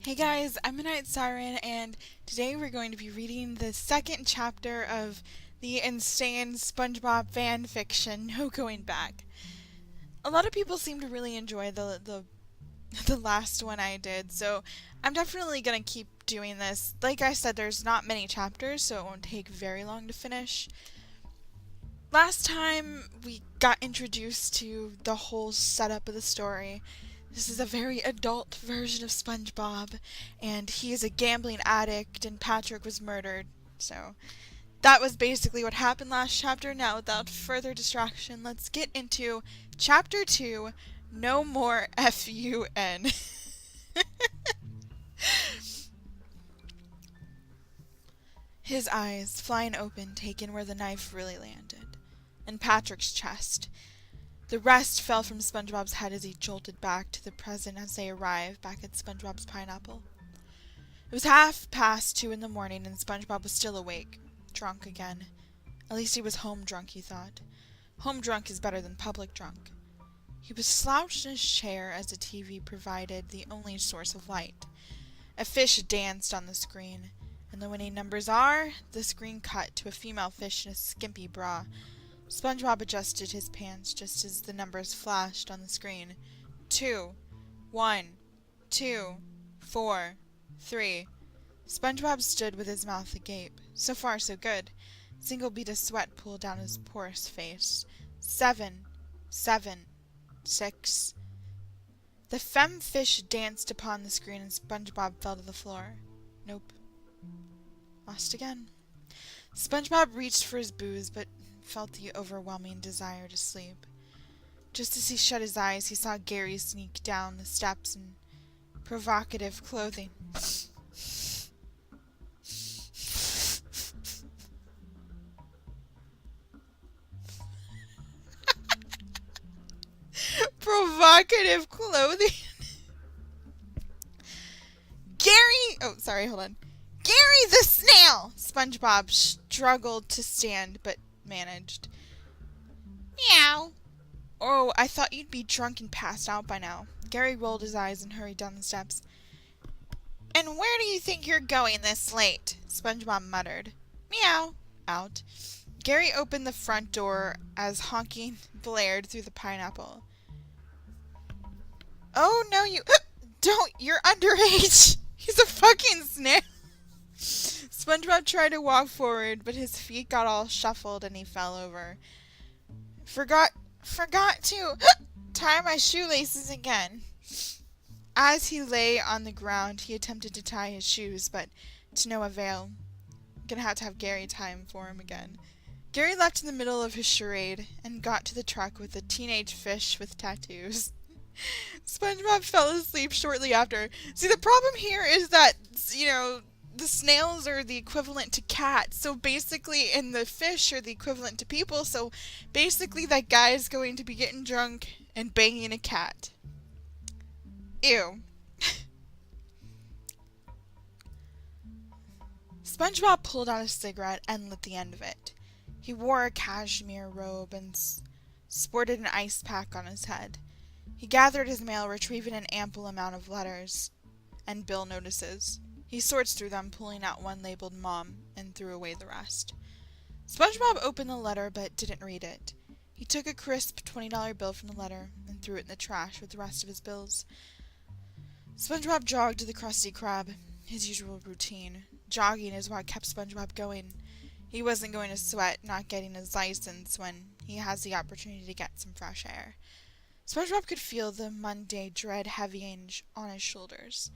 Hey guys, I'm a Night Siren, and today we're going to be reading the second chapter of the insane SpongeBob fan fiction, No Going Back. A lot of people seem to really enjoy the last one I did, so I'm definitely gonna keep doing this. Like I said, there's not many chapters, so it won't take very long to finish. Last time we got introduced to the whole setup of the story. This is a very adult version of SpongeBob, and he is a gambling addict, and Patrick was murdered. So that was basically what happened last chapter. Now, without further distraction, let's get into Chapter 2, No More F-U-N. His eyes, flying open, taken where the knife really landed. In Patrick's chest. The rest fell from SpongeBob's head as he jolted back to the present as they arrived back at SpongeBob's pineapple. It was 2:30 in the morning and SpongeBob was still awake, drunk again. At least he was home drunk, he thought. Home drunk is better than public drunk. He was slouched in his chair as the TV provided the only source of light. A fish danced on the screen, and the winning numbers are... The screen cut to a female fish in a skimpy bra. SpongeBob adjusted his pants just as the numbers flashed on the screen. 2, 1, 2, 4, 3. SpongeBob stood with his mouth agape. So far, so good. Single bead of sweat pooled down his porous face. 7, 7, 6. The femme fish danced upon the screen and SpongeBob fell to the floor. Nope. Lost again. SpongeBob reached for his booze, but felt the overwhelming desire to sleep. Just as he shut his eyes, he saw Gary sneak down the steps in provocative clothing. Provocative clothing? Gary! Oh, sorry, hold on. Gary the snail! SpongeBob struggled to stand, but managed. Meow. Oh, I thought you'd be drunk and passed out by now. Gary rolled his eyes and hurried down the steps. And where do you think you're going this late? SpongeBob muttered. Meow. Out. Gary opened the front door as honking blared through the pineapple. Oh, no, you... Don't! You're underage! He's a fucking snail! SpongeBob tried to walk forward, but his feet got all shuffled and he fell over. Forgot to tie my shoelaces again. As he lay on the ground, he attempted to tie his shoes, but to no avail. I'm gonna have to have Gary tie him for him again. Gary left in the middle of his charade and got to the truck with a teenage fish with tattoos. SpongeBob fell asleep shortly after. See, the problem here is that, the snails are the equivalent to cats, so basically, and the fish are the equivalent to people, so basically that guy is going to be getting drunk and banging a cat. Ew. SpongeBob pulled out a cigarette and lit the end of it. He wore a cashmere robe and sported an ice pack on his head. He gathered his mail, retrieving an ample amount of letters and bill notices. He sorts through them, pulling out one labeled Mom, and threw away the rest. SpongeBob opened the letter, but didn't read it. He took a crisp $20 bill from the letter and threw it in the trash with the rest of his bills. SpongeBob jogged to the Krusty Krab, his usual routine. Jogging is what kept SpongeBob going. He wasn't going to sweat not getting his license when he has the opportunity to get some fresh air. SpongeBob could feel the Monday dread heavying on his shoulders,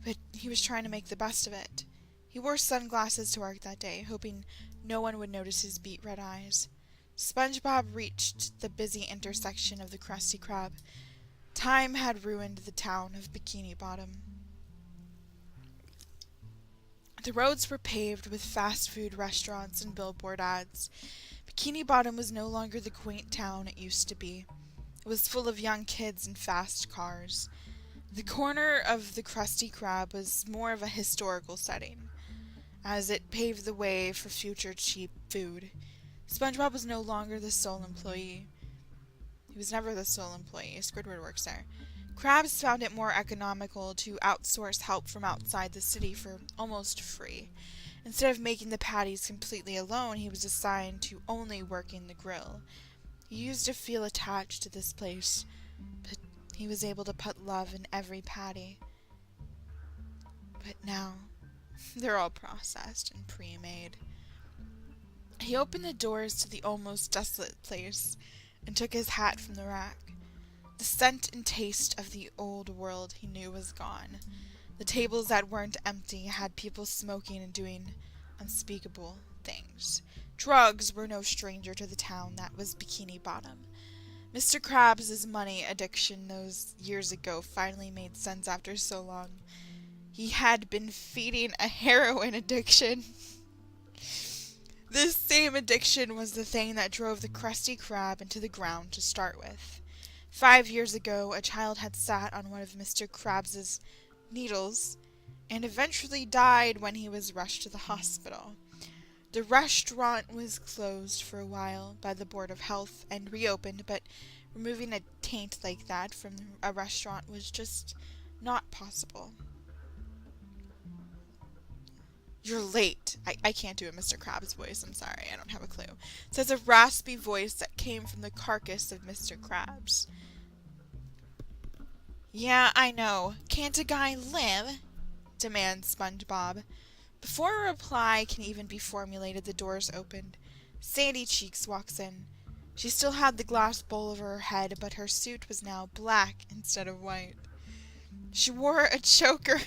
but he was trying to make the best of it. He wore sunglasses to work that day, hoping no one would notice his beet red eyes. SpongeBob reached the busy intersection of the Krusty Krab. Time had ruined the town of Bikini Bottom. The roads were paved with fast food restaurants and billboard ads. Bikini Bottom was no longer the quaint town it used to be. It was full of young kids and fast cars. The corner of the Krusty Krab was more of a historical setting, as it paved the way for future cheap food. SpongeBob was no longer the sole employee. He was never the sole employee. Squidward works there. Krabs found it more economical to outsource help from outside the city for almost free. Instead of making the patties completely alone, he was assigned to only working the grill. He used to feel attached to this place, but he was able to put love in every patty. But now, they're all processed and pre-made. He opened the doors to the almost desolate place and took his hat from the rack. The scent and taste of the old world he knew was gone. The tables that weren't empty had people smoking and doing unspeakable things. Drugs were no stranger to the town that was Bikini Bottom. Mr. Krabs' money addiction those years ago finally made sense after so long. He had been feeding a heroin addiction. This same addiction was the thing that drove the Krusty Krab into the ground to start with. 5 years ago, a child had sat on one of Mr. Krabs' needles and eventually died when he was rushed to the hospital. The restaurant was closed for a while by the Board of Health and reopened, but removing a taint like that from a restaurant was just not possible. You're late. I can't do a Mr. Krabs voice. I'm sorry. I don't have a clue. It says a raspy voice that came from the carcass of Mr. Krabs. Yeah, I know. Can't a guy live? Demands SpongeBob. Before a reply can even be formulated, the doors opened. Sandy Cheeks walks in. She still had the glass bowl over her head, but her suit was now black instead of white. She wore a choker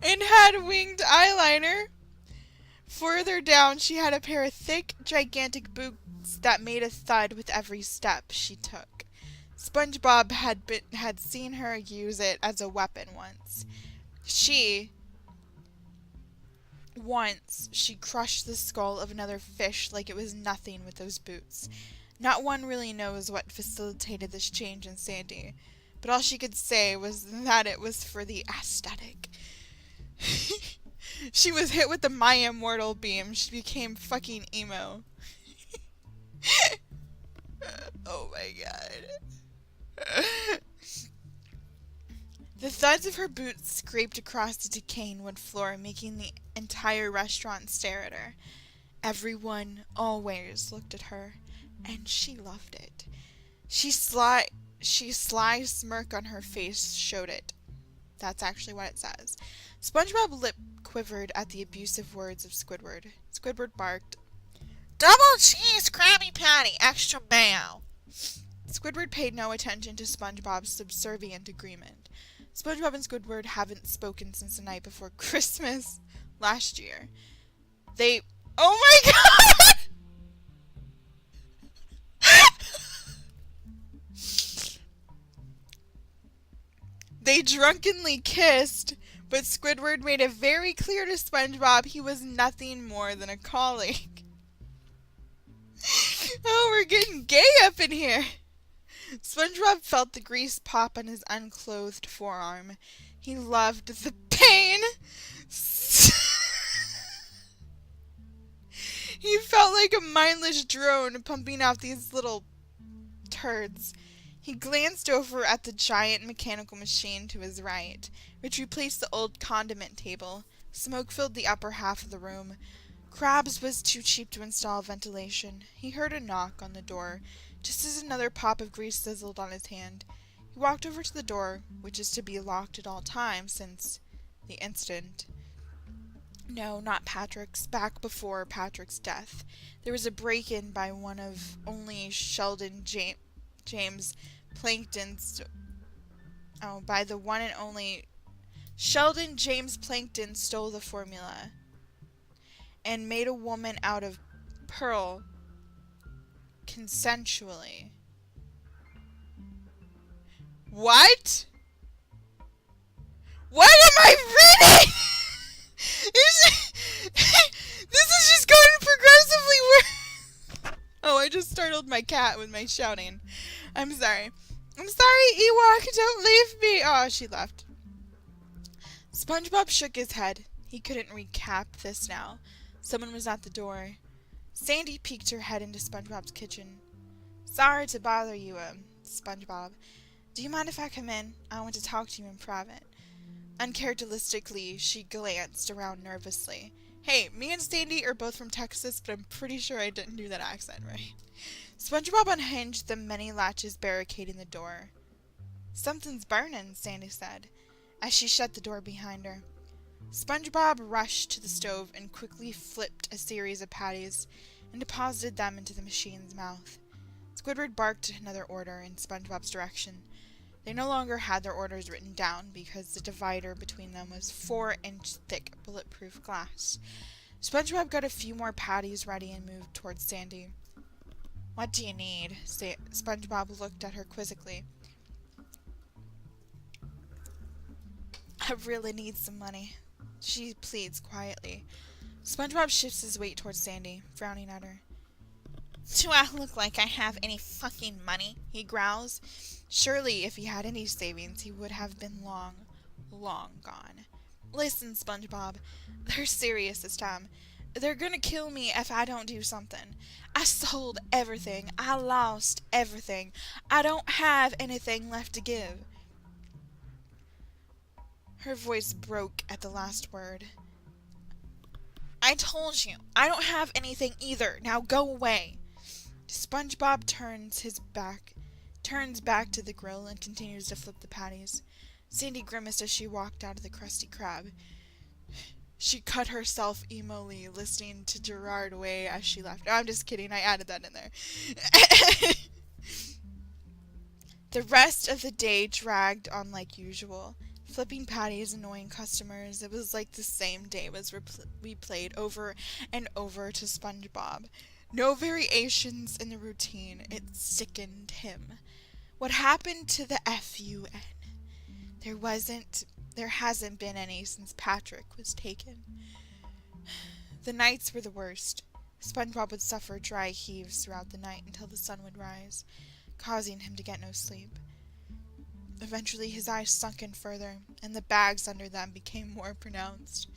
and had winged eyeliner. Further down, she had a pair of thick, gigantic boots that made a thud with every step she took. SpongeBob had seen her use it as a weapon once. She crushed the skull of another fish like it was nothing with those boots. Not one really knows what facilitated this change in Sandy, but all she could say was that it was for the aesthetic. She was hit with the My Immortal beam. She became fucking emo. Oh my god. The thuds of her boots scraped across the decaying wood floor, making the entire restaurant stare at her. Everyone always looked at her, and she loved it. She sly smirk on her face showed it. That's actually what it says. SpongeBob's lip quivered at the abusive words of Squidward. Squidward barked, "Double cheese Krabby Patty, extra mayo." Squidward paid no attention to SpongeBob's subservient agreement. SpongeBob and Squidward haven't spoken since the night before Christmas last year. Oh my god! They drunkenly kissed, but Squidward made it very clear to SpongeBob he was nothing more than a colleague. Oh, we're getting gay up in here. SpongeBob felt the grease pop on his unclothed forearm. He loved the pain. He felt like a mindless drone pumping out these little turds. He glanced over at the giant mechanical machine to his right, which replaced the old condiment table. Smoke filled the upper half of the room. Krabs was too cheap to install ventilation. He heard a knock on the door, just as another pop of grease sizzled on his hand. He walked over to the door, which is to be locked at all times since the incident. No, not Patrick's. Back before Patrick's death, there was a break-in by one of only Sheldon James Plankton's... by the one and only Sheldon James Plankton stole the formula and made a woman out of Pearl consensually. What? What am I reading? This is just going progressively worse. Oh, I just startled my cat with my shouting. I'm sorry. I'm sorry, Ewok, don't leave me. Oh, she left. SpongeBob shook his head. He couldn't recap this now. Someone was at the door. Sandy peeked her head into SpongeBob's kitchen. Sorry to bother you, SpongeBob. Do you mind if I come in? I want to talk to you in private. Uncharacteristically, she glanced around nervously. Hey, me and Sandy are both from Texas, but I'm pretty sure I didn't do that accent right. SpongeBob unhinged the many latches barricading the door. Something's burning, Sandy said, as she shut the door behind her. SpongeBob rushed to the stove and quickly flipped a series of patties and deposited them into the machine's mouth. Squidward barked another order in SpongeBob's direction. They no longer had their orders written down because the divider between them was 4-inch thick bulletproof glass. SpongeBob got a few more patties ready and moved towards Sandy. What do you need? SpongeBob looked at her quizzically. I really need some money, she pleads quietly. SpongeBob shifts his weight towards Sandy, frowning at her. Do I look like I have any fucking money? He growls. Surely, if he had any savings, he would have been long, long gone. Listen, SpongeBob, they're serious this time. They're gonna kill me if I don't do something. I sold everything. I lost everything. I don't have anything left to give. Her voice broke at the last word. I told you, I don't have anything either. Now go away. SpongeBob turns back to the grill and continues to flip the patties. Sandy grimaced as she walked out of the Krusty Krab. She cut herself emo-ly, listening to Gerard Way as she left. No, I'm just kidding. I added that in there. The rest of the day dragged on like usual. Flipping patties, annoying customers. It was like the same day was replayed over and over to SpongeBob. No variations in the routine. It sickened him. What happened to the FUN? There hasn't been any since Patrick was taken. The nights were the worst. SpongeBob would suffer dry heaves throughout the night until the sun would rise, causing him to get no sleep. Eventually his eyes sunk in further, and the bags under them became more pronounced.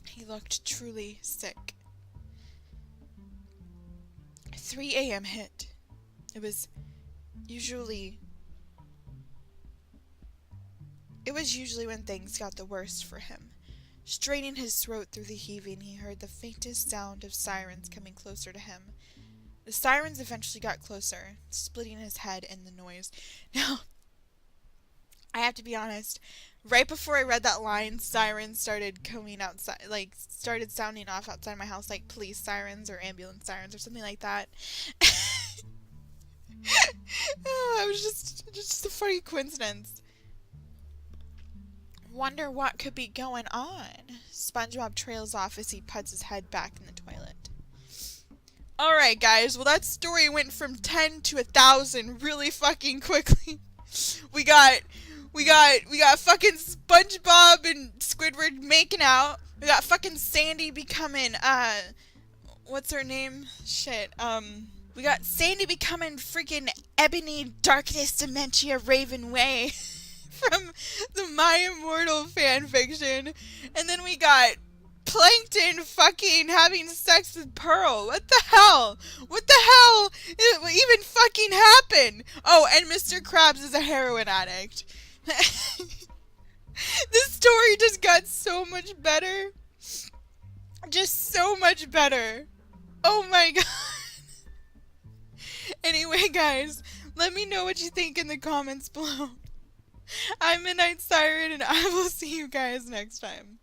He looked truly sick. 3 a.m. hit. It was usually when things got the worst for him. Straining his throat through the heaving, he heard the faintest sound of sirens coming closer to him. The sirens eventually got closer, splitting his head in the noise. Now, I have to be honest, right before I read that line, sirens started coming outside, started sounding off outside my house, like police sirens or ambulance sirens or something like that. Oh, it was just a funny coincidence. Wonder what could be going on. SpongeBob trails off as he puts his head back in the toilet. Alright, guys, well, that story went from 10 to 1,000 really fucking quickly. We got fucking SpongeBob and Squidward making out. We got fucking Sandy becoming, what's her name? Shit, we got Sandy becoming freaking Ebony Darkness Dementia Raven Way from the My Immortal fanfiction. And then we got Plankton fucking having sex with Pearl. What the hell? What the hell even fucking happened? Oh, and Mr. Krabs is a heroin addict. This story just got so much better. Just so much better. Oh my god. Anyway, guys, let me know what you think in the comments below. I'm Midnight Siren, and I will see you guys next time.